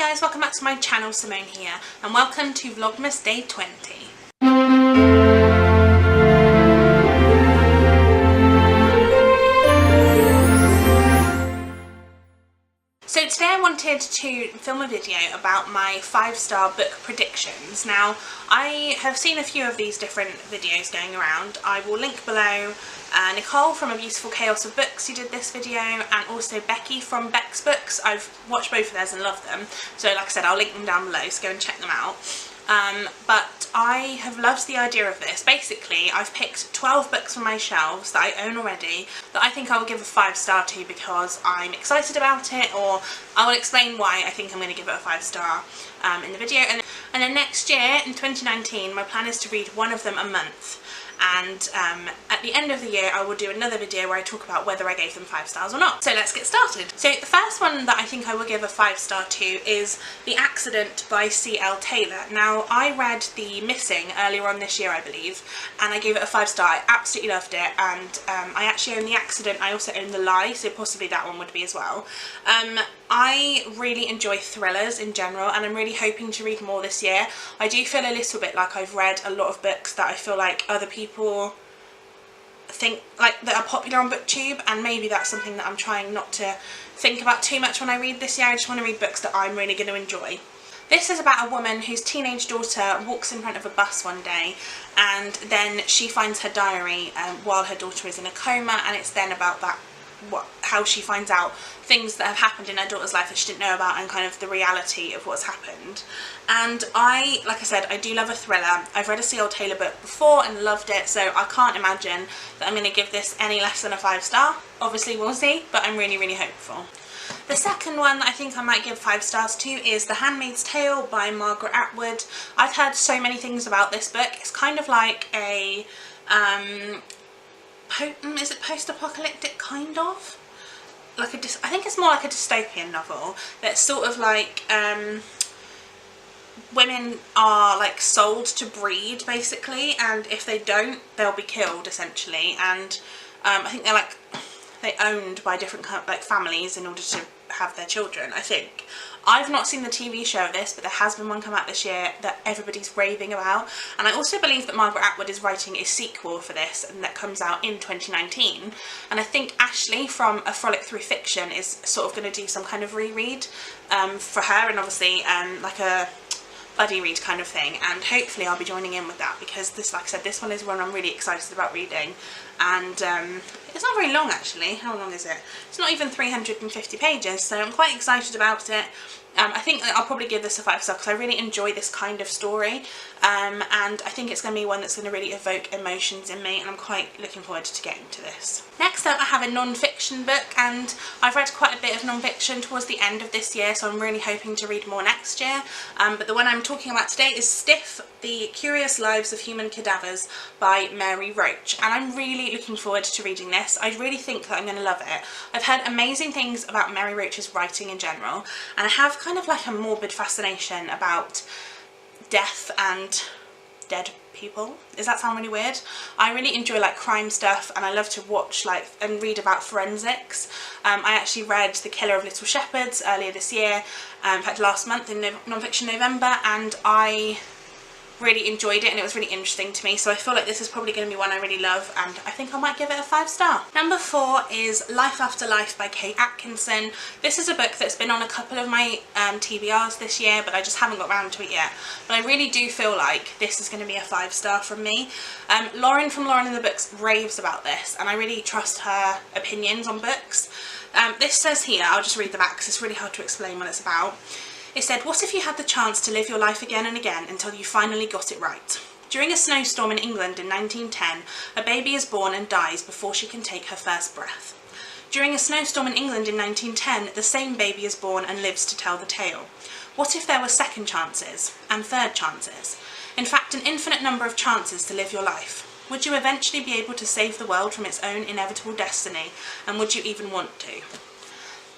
guys, welcome back to my channel. Simone here, and welcome to Vlogmas Day 20. So today I wanted to film a video about my 5-star book predictions. Now, I have seen a few of these different videos going around. I will link below Nicole from A Beautiful Chaos of Books who did this video, and also Becky from Beck's Books. I've watched both of theirs and loved them, so like I said, I'll link them down below, so go and check them out. But I have loved the idea of this. Basically, I've picked 12 books from my shelves that I own already that I think I will give a 5-star to because I'm excited about it, or I will explain why I think I'm going to give it a 5-star in the video. And then next year, in 2019, my plan is to read one of them a month. And at the end of the year I will do another video where I talk about whether I gave them 5 stars or not. So let's get started. So the first one that I think I will give a 5-star to is The Accident by C.L. Taylor. Now, I read The Missing earlier on this year, I believe, and I gave it a 5-star. I absolutely loved it, and I actually own The Accident. I also own The Lie, so possibly that one would be as well. I really enjoy thrillers in general, and I'm really hoping to read more this year. I do feel a little bit like I've read a lot of books that I feel like other people think like that are popular on BookTube, and maybe that's something that I'm trying not to think about too much when I read this year. I just want to read books that I'm really going to enjoy. This is about a woman whose teenage daughter walks in front of a bus one day, and then she finds her diary while her daughter is in a coma, and it's then about that how she finds out things that have happened in her daughter's life that she didn't know about, and kind of the reality of what's happened. And like I said, I do love a thriller. I've read a C.L. Taylor book before and loved it, so I can't imagine that I'm going to give this any less than a 5-star. Obviously we'll see, but I'm really hopeful. The second one that I think I might give 5 stars to is The Handmaid's Tale by Margaret Atwood. I've heard so many things about this book. It's kind of like a is it post-apocalyptic, kind of? Like I think it's more like a dystopian novel that's sort of like women are like sold to breed basically, and if they don't, they'll be killed essentially. And I think they're owned by different kind of like families in order to have their children, I think. I've not seen the TV show of this, but there has been one come out this year that everybody's raving about, and I also believe that Margaret Atwood is writing a sequel for this, and that comes out in 2019, and I think Ashley from A Frolic Through Fiction is sort of going to do some kind of reread for her, and obviously like a buddy read kind of thing, and hopefully I'll be joining in with that, because this, like I said, this one is one I'm really excited about reading. And it's not very long actually. How long is it? It's not even 350 pages, so I'm quite excited about it. I think I'll probably give this a 5-star because I really enjoy this kind of story, and I think it's going to be one that's going to really evoke emotions in me, and I'm quite looking forward to getting to this. Next up I have a non-fiction book, and I've read quite a bit of non-fiction towards the end of this year, so I'm really hoping to read more next year. But the one I'm talking about today is Stiff, The Curious Lives of Human Cadavers by Mary Roach, and I'm really looking forward to reading this. I really think that I'm going to love it. I've heard amazing things about Mary Roach's writing in general, and I have kind of like a morbid fascination about death and dead people. Does that sound really weird? I really enjoy like crime stuff, and I love to watch like and read about forensics. I actually read The Killer of Little Shepherds earlier this year, in fact last month in non-fiction November, and I really enjoyed it, and it was really interesting to me, so I feel like this is probably going to be one I really love, and I think I might give it a 5-star. Number 4 is Life After Life by Kate Atkinson. This is a book that's been on a couple of my TBRs this year, but I just haven't got around to it yet. But I really do feel like this is going to be a 5-star from me. Lauren from Lauren in the Books raves about this, and I really trust her opinions on books. This says here, I'll just read the back because it's really hard to explain what it's about. It said, "What if you had the chance to live your life again and again until you finally got it right? During a snowstorm in England in 1910, a baby is born and dies before she can take her first breath. During a snowstorm in England in 1910, the same baby is born and lives to tell the tale. What if there were second chances and third chances? In fact, an infinite number of chances to live your life. Would you eventually be able to save the world from its own inevitable destiny, and would you even want to?"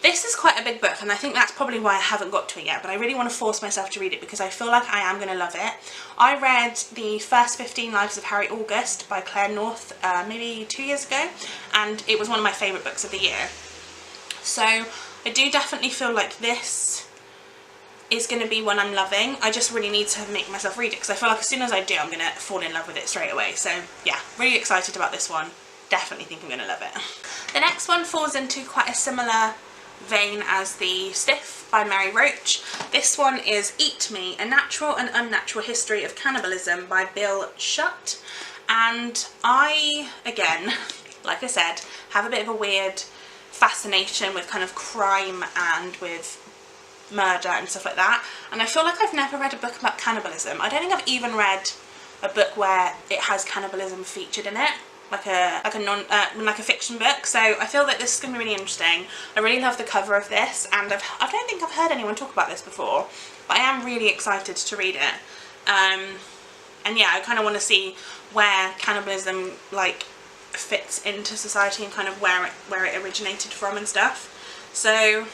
This is quite a big book, and I think that's probably why I haven't got to it yet, but I really want to force myself to read it because I feel like I am going to love it. I read the first 15 Lives of Harry August by Claire North maybe 2 years ago, and it was one of my favourite books of the year. So I do definitely feel like this is going to be one I'm loving. I just really need to make myself read it because I feel like as soon as I do, I'm going to fall in love with it straight away. So yeah, really excited about this one. Definitely think I'm going to love it. The next one falls into quite a similar vein as the Stiff by Mary Roach. This one is Eat Me, A Natural and Unnatural History of Cannibalism by Bill Shutt. And I, again, like I said, have a bit of a weird fascination with kind of crime and with murder and stuff like that, and I feel like I've never read a book about cannibalism. I don't think I've even read a book where it has cannibalism featured in it, like a fiction book. So I feel that this is going to be really interesting. I really love the cover of this, and I don't think I've heard anyone talk about this before, but I am really excited to read it. And yeah, I kind of want to see where cannibalism like fits into society and kind of where it originated from and stuff. So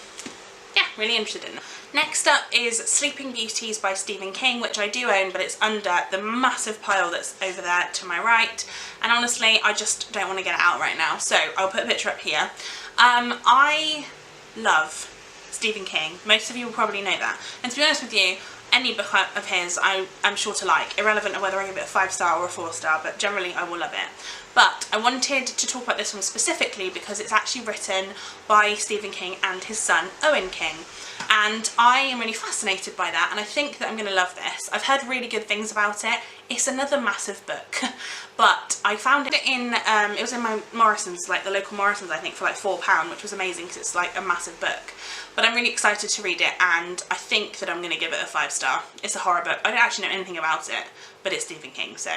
yeah, really interested in it. Next up is Sleeping Beauties by Stephen King, which I do own, but it's under the massive pile that's over there to my right. And honestly, I just don't want to get it out right now. So I'll put a picture up here. I love Stephen King. Most of you will probably know that. And to be honest with you, any book of his I'm sure to like, irrelevant of whether I give it a 5-star or a 4-star, but generally I will love it. But I wanted to talk about this one specifically because it's actually written by Stephen King and his son Owen King, and I am really fascinated by that, and I think that I'm going to love this. I've heard really good things about it. It's another massive book, but I found it in it was in my Morrison's, like the local Morrison's, I think, for like £4, which was amazing because it's like a massive book. But I'm really excited to read it, and I think that I'm going to give it a 5-star. It's a horror book. I don't actually know anything about it, but it's Stephen King, so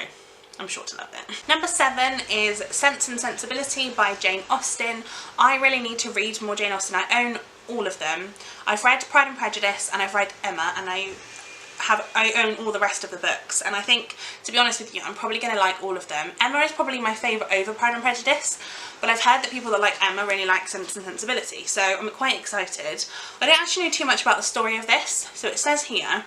I'm sure to love it. Number 7 is Sense and Sensibility by Jane Austen. I really need to read more Jane Austen. I own all of them. I've read Pride and Prejudice and I've read Emma, and I own all the rest of the books, and I think, to be honest with you, I'm probably going to like all of them. Emma is probably my favourite over Pride and Prejudice, but I've heard that people that like Emma really like Sense and Sensibility, so I'm quite excited. I don't actually know too much about the story of this, so it says here,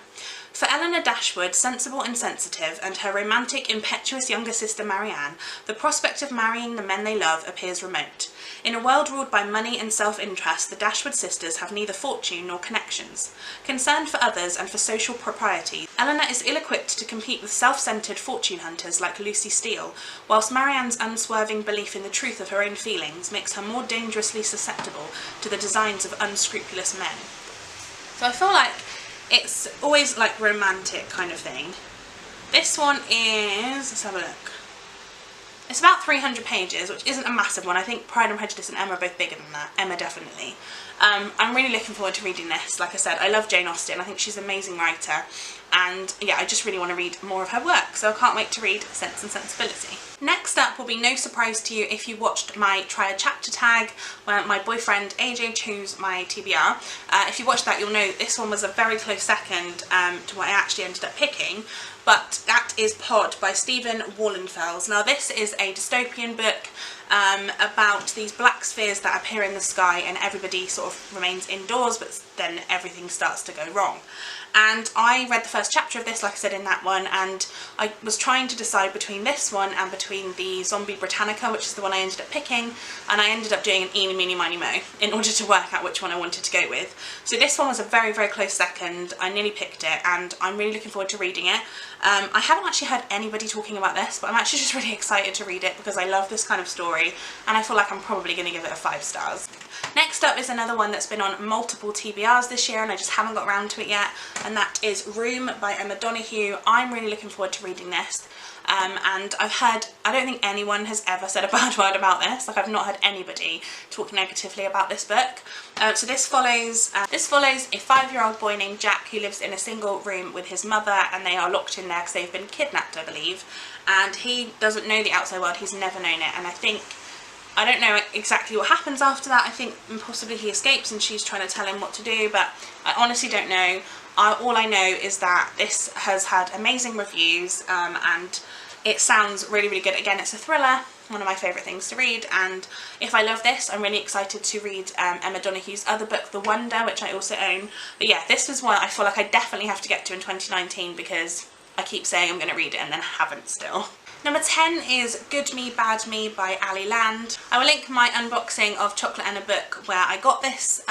for Eleanor Dashwood, sensible and sensitive, and her romantic, impetuous younger sister Marianne, the prospect of marrying the men they love appears remote. In a world ruled by money and self-interest, the Dashwood sisters have neither fortune nor connections. Concerned for others and for social propriety, Eleanor is ill-equipped to compete with self-centred fortune hunters like Lucy Steele, whilst Marianne's unswerving belief in the truth of her own feelings makes her more dangerously susceptible to the designs of unscrupulous men. So I feel like it's always like romantic kind of thing. This one is, let's have a look. It's about 300 pages, which isn't a massive one. I think Pride and Prejudice and Emma are both bigger than that. Emma definitely. I'm really looking forward to reading this. Like I said, I love Jane Austen. I think she's an amazing writer. And yeah, I just really want to read more of her work. So I can't wait to read Sense and Sensibility. Next up will be no surprise to you if you watched my Try a Chapter tag where my boyfriend AJ chose my TBR. If you watched that, you'll know this one was a very close second to what I actually ended up picking. But that is Pod by Stephen Wallenfels. Now this is a dystopian book about these black spheres that appear in the sky, and everybody sort of remains indoors, but then everything starts to go wrong. And I read the first chapter of this, like I said, in that one, and I was trying to decide between this one and between the Zombie Britannica, which is the one I ended up picking, and I ended up doing an eeny, meeny, miny, mo in order to work out which one I wanted to go with. So this one was a very, very close second. I nearly picked it, and I'm really looking forward to reading it. I haven't actually heard anybody talking about this, but I'm actually just really excited to read it because I love this kind of story, and I feel like I'm probably going to give it a 5 stars. Next up is another one that's been on multiple TBRs this year, and I just haven't got around to it yet, and that is Room by Emma Donoghue. I'm really looking forward to reading this. And I've heard, I don't think anyone has ever said a bad word about this. Like, I've not heard anybody talk negatively about this book. So this follows a 5-year-old boy named Jack who lives in a single room with his mother, and they are locked in there because they've been kidnapped, I believe. And he doesn't know the outside world. He's never known it. And I don't know exactly what happens after that. I think possibly he escapes and she's trying to tell him what to do, but I honestly don't know. All I know is that this has had amazing reviews, and it sounds really, really good. Again, it's a thriller, one of my favourite things to read, and if I love this, I'm really excited to read Emma Donoghue's other book, The Wonder, which I also own. But yeah, this was one I feel like I definitely have to get to in 2019 because I keep saying I'm going to read it and then haven't still. Number 10 is Good Me Bad Me by Ali Land. I will link my unboxing of Chocolate and a Book where I got this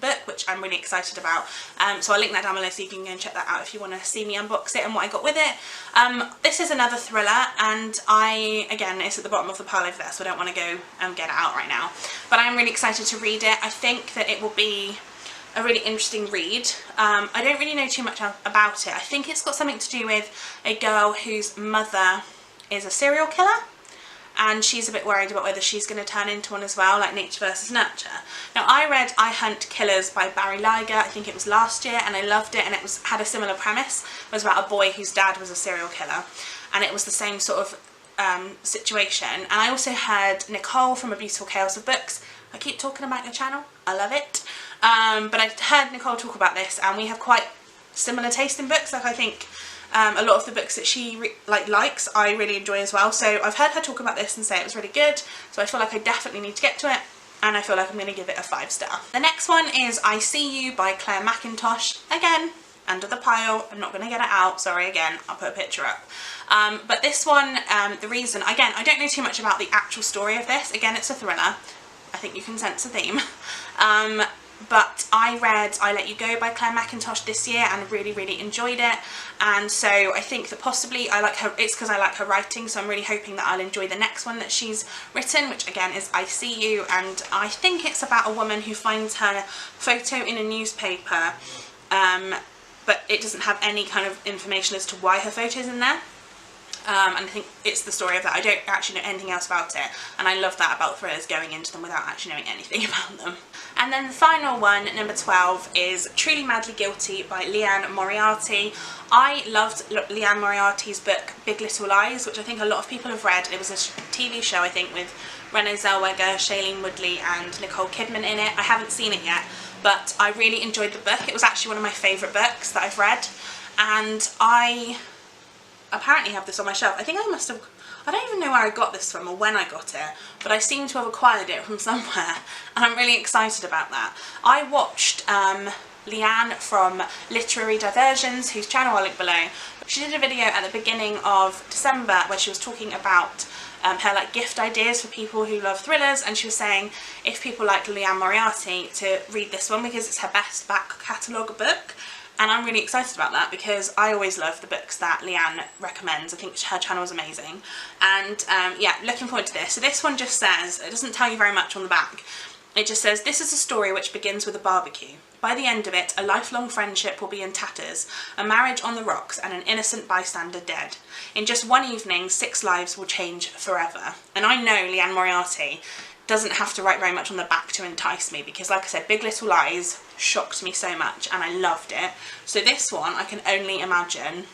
book, which I'm really excited about. So I'll link that down below so you can go and check that out if you want to see me unbox it and what I got with it. This is another thriller, and again, it's at the bottom of the pile over there, so I don't want to go and get it out right now. But I'm really excited to read it. I think that it will be a really interesting read. I don't really know too much about it. I think it's got something to do with a girl whose mother is a serial killer, and she's a bit worried about whether she's going to turn into one as well, like nature versus nurture. Now, I read I Hunt Killers by Barry Liger, I think it was last year, and I loved it, and it had a similar premise. It was about a boy whose dad was a serial killer, and it was the same sort of situation. And I also heard Nicole from A Beautiful Chaos of Books. I keep talking about your channel, I love it. But I heard Nicole talk about this, and we have quite similar taste in books. Like, I think a lot of the books that she likes, I really enjoy as well. So I've heard her talk about this and say it was really good. So I feel like I definitely need to get to it, and I feel like I'm going to give it a 5-star. The next one is I See You by Claire McIntosh. Again, under the pile. I'm not going to get it out. Sorry, again, I'll put a picture up. But this one, the reason, again, I don't know too much about the actual story of this. Again, it's a thriller. I think you can sense a theme. But I read I Let You Go by Claire McIntosh this year and really, really enjoyed it. And so I think that possibly I like her, it's because I like her writing, so I'm really hoping that I'll enjoy the next one that she's written, which again is I See You, and I think it's about a woman who finds her photo in a newspaper, but it doesn't have any kind of information as to why her photo's in there. And I think it's the story of that. I don't actually know anything else about it, and I love that about thrillers, going into them without actually knowing anything about them. And then the final one, number 12, is Truly Madly Guilty by Liane Moriarty. I loved Liane Moriarty's book Big Little Lies, which I think a lot of people have read. It was a TV show, I think, with Renee Zellweger, Shailene Woodley and Nicole Kidman in it. I haven't seen it yet, but I really enjoyed the book. It was actually one of my favourite books that I've read, and I apparently have this on my shelf. I think I must have, I don't even know where I got this from or when I got it, but I seem to have acquired it from somewhere, and I'm really excited about that. I watched Leanne from Literary Diversions, whose channel I'll link below. She did a video at the beginning of December where she was talking about her gift ideas for people who love thrillers, and she was saying if people like Liane Moriarty to read this one because it's her best back catalogue book. And I'm really excited about that because I always love the books that Leanne recommends. I think her channel is amazing. And yeah, looking forward to this. So this one just says, it doesn't tell you very much on the back. It just says, this is a story which begins with a barbecue. By the end of it, a lifelong friendship will be in tatters, a marriage on the rocks, and an innocent bystander dead. In just one evening, 6 lives will change forever. And I know Liane Moriarty doesn't have to write very much on the back to entice me, because like I said, Big Little Lies shocked me so much and I loved it. So this one, I can only imagine,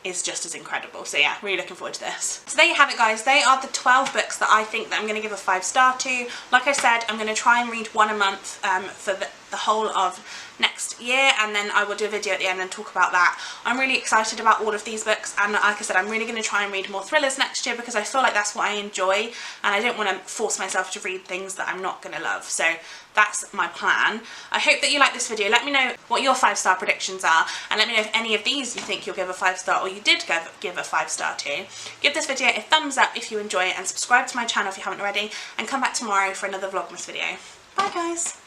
is just as incredible. So yeah, really looking forward to this. So there you have it, guys. They are the 12 books that I think that I'm going to give a 5-star to. Like I said, I'm going to try and read one a month for the whole of next year, and then I will do a video at the end and talk about that. I'm really excited about all of these books, and like I said, I'm really going to try and read more thrillers next year because I feel like that's what I enjoy, and I don't want to force myself to read things that I'm not going to love. So that's my plan. I hope that you like this video. Let me know what your 5-star predictions are, and let me know if any of these you think you'll give a 5-star or you did give a 5-star to. Give this video a thumbs up if you enjoy it, and subscribe to my channel if you haven't already, and come back tomorrow for another Vlogmas video. Bye guys!